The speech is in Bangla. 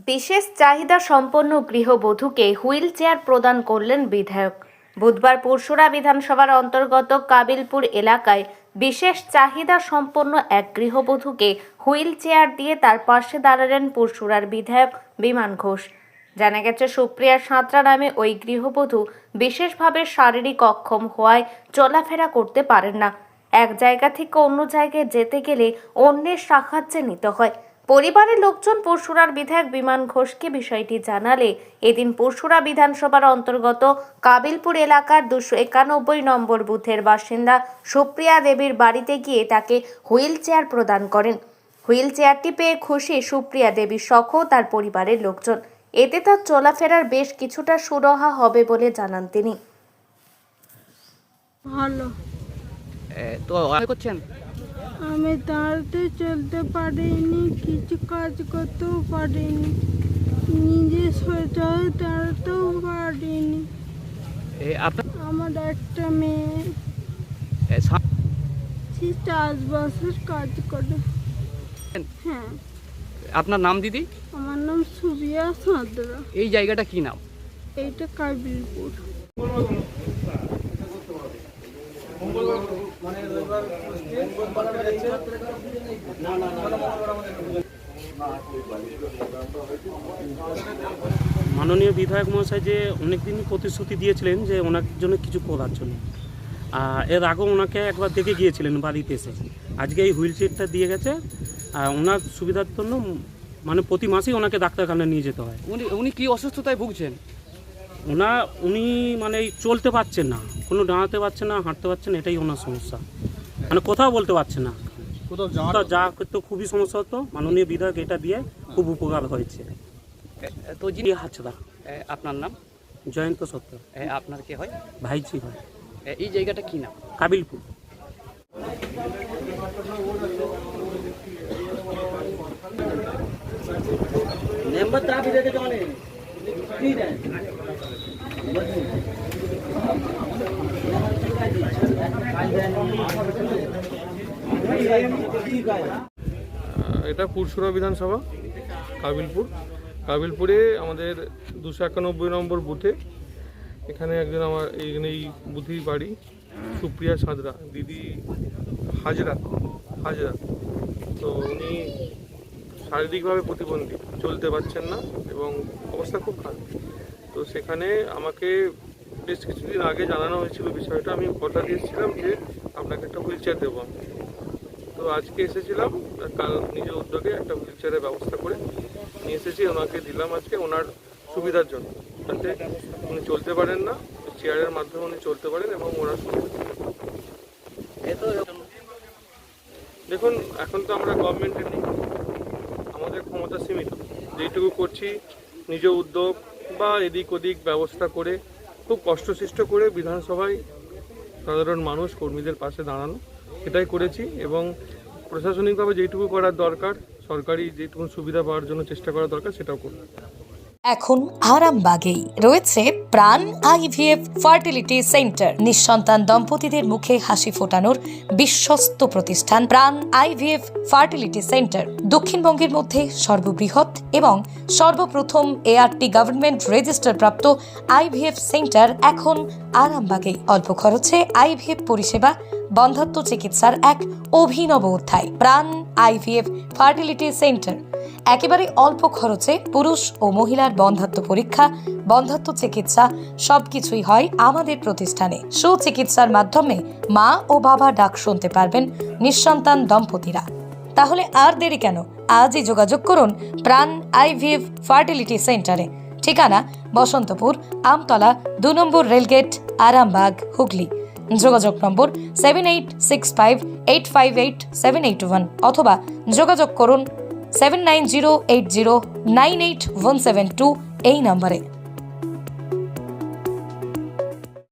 বিশেষ চাহিদা সম্পন্ন গৃহবধূকে হুইল চেয়ার প্রদান করলেন বিধায়ক। বুধবার পুরসুরা বিধানসভার অন্তর্গত কাবিলপুর এলাকায় বিশেষ চাহিদা সম্পন্ন এক গৃহবধূকে হুইল চেয়ার দিয়ে তার পাশে দাঁড়ালেন পুরসুরার বিধায়ক বিমান ঘোষ। জানা গেছে, সুপ্রিয়া সাঁতরা নামে ওই গৃহবধূ বিশেষভাবে শারীরিক অক্ষম হওয়ায় চলাফেরা করতে পারেন না। এক জায়গা থেকে অন্য জায়গায় যেতে গেলে অন্যের সাহায্যে নিতে হয়। পরিবারের লোকজন পুরসুরার বিধায়ক বিমান ঘোষকে বিষয়টি জানালে এদিন পুরসুরা বিধানসভার অন্তর্গত কাবিলপুর এলাকার 291 নম্বর বুথের বাসিন্দা সুপ্রিয়া দেবীর বাড়িতে গিয়ে তাকে হুইল চেয়ার প্রদান করেন। হুইল চেয়ারটি পেয়ে খুশি সুপ্রিয়া দেবী সহ তার পরিবারের লোকজন। এতে তার চলাফেরার বেশ কিছুটা সুরাহা হবে বলে জানান তিনি। ভালো। তো করছেন? আমি দাঁড়াতে চলতে পারিনি, কিছু কাজ করতেও পারিনি, নিজে সোজা দাঁড়াতেও পারিনি। আমার একটা মেয়ে চাষবাসের কাজ করে। হ্যাঁ। আপনার নাম দিদি? আমার নাম সুপ্রিয়া সাঁতরা। এই জায়গাটা কি নাম? এইটা কাবিলপুর। মাননীয় বিধায়ক মহাশয় যে অনেকদিন প্রতিশ্রুতি দিয়েছিলেন যে ওনার জন্য কিছু করার জন্য, এর আগেও ওনাকে একবার দেখে গিয়েছিলেন বাড়িতে এসে। আজকে এই হুইল চেয়ারটা দিয়ে গেছে, ওনার সুবিধার জন্য মানে প্রতি মাসেই ওনাকে ডাক্তারখানায় নিয়ে যেতে হয়। উনি কি অসুস্থতায় ভুগছেন? উনি মানে চলতে পারছেন না, কোনো দাঁড়াতে পারছেন না, হাঁটতে পারছেন না, এটাই ওনার সমস্যা। মানে কোথাও বলতে পারছেন না, কোথাও যা করতে খুবই সমস্যা হতো। মাননীয় বিধায়ক এটা দিয়ে খুব উপকার হয়েছে। তো যিনি হাতছাদা, আপনার নাম? জয়ন্ত সত্য। আপনার কে হয়? ভাইজি হয়। এই জায়গাটা কি নাম? কাবিলপুর। এটা পুরসুরা বিধানসভা কাবিলপুরে আমাদের 291 নম্বর বুথে। এখানে একজন আমার এই বুথেই বাড়ি, সুপ্রিয়া সাঁতরা দিদি হাজরা। তো উনি শারীরিকভাবে প্রতিবন্ধী, চলতে পারছেন না এবং অবস্থা খুব খারাপ। তো সেখানে আমাকে বেশ কিছুদিন আগে জানানো হয়েছিল বিষয়টা। আমি কথা দিয়েছিলাম যে আপনাকে একটা হুইল চেয়ার দেবো আমি। তো আজকে এসেছিলাম, কাল নিজের উদ্যোগে একটা হুইল চেয়ারের ব্যবস্থা করে নিয়ে এসেছি, ওনাকে দিলাম আজকে ওনার সুবিধার জন্য, যাতে উনি চলতে পারেন না, চেয়ারের মাধ্যমে উনি চলতে পারেন এবং ওনার সুবিধা। দেখুন, এখন তো আমরা গভর্নমেন্টে নেই, আমাদের ক্ষমতা সীমিত। যেইটুকু করছি নিজ উদ্যোগ বা এদিক ওদিক ব্যবস্থা করে, খুব কষ্টসৃষ্ট করে বিধানসভায় সাধারণ মানুষ কর্মীদের পাশে দাঁড়ানো, এটাই করেছি। এবং প্রশাসনিকভাবে যেটুকু করার দরকার, সরকারি যেটুকু সুবিধা পাওয়ার জন্য চেষ্টা করা দরকার, সেটাও করব। এখন আরামবাগেই রয়েছে প্রাণ আইভিএফ ফার্টিলিটি সেন্টার। নিঃসন্তান দম্পতিদের মুখে হাসি ফোটানোর বিশ্বস্ত প্রতিষ্ঠান প্রাণ আইভিএফ ফার্টিলিটি সেন্টার দক্ষিণবঙ্গের মধ্যে সর্ববৃহৎ এবং সর্বপ্রথম এআরটি গভর্নমেন্ট রেজিস্টার প্রাপ্ত আইভিএফ সেন্টার এখন আরামবাগেই। অল্প খরচে আইভিএফ পরিষেবা, বন্ধ্যাত্ব চিকিৎসার এক অভিনব অধ্যায়। প্রাণ আইভিএফ ফার্টিলিটি সেন্টার একেবারে অল্প খরচে পুরুষ ও মহিলার বন্ধ্যাত্ব পরীক্ষা, বন্ধ্যাত্ব চিকিৎসা সবকিছুই হয় আমাদের প্রতিষ্ঠানে। সুচিকিৎসার মাধ্যমে মা ও বাবা ডাক শুনতে পারবেন নিঃসন্তান দম্পতিরা। তাহলে আর দেরি কেন? আজই যোগাযোগ করুন প্রাণ আইভিএফ ফার্টিলিটি সেন্টারে। ঠিকানা বসন্তপুর, আমতলা, 2 নম্বর রেলগেট, আরামবাগ, হুগলি। যোগাযোগ নম্বর 7865858781 অথবা যোগাযোগ করুন 7908098172 এই নম্বরে।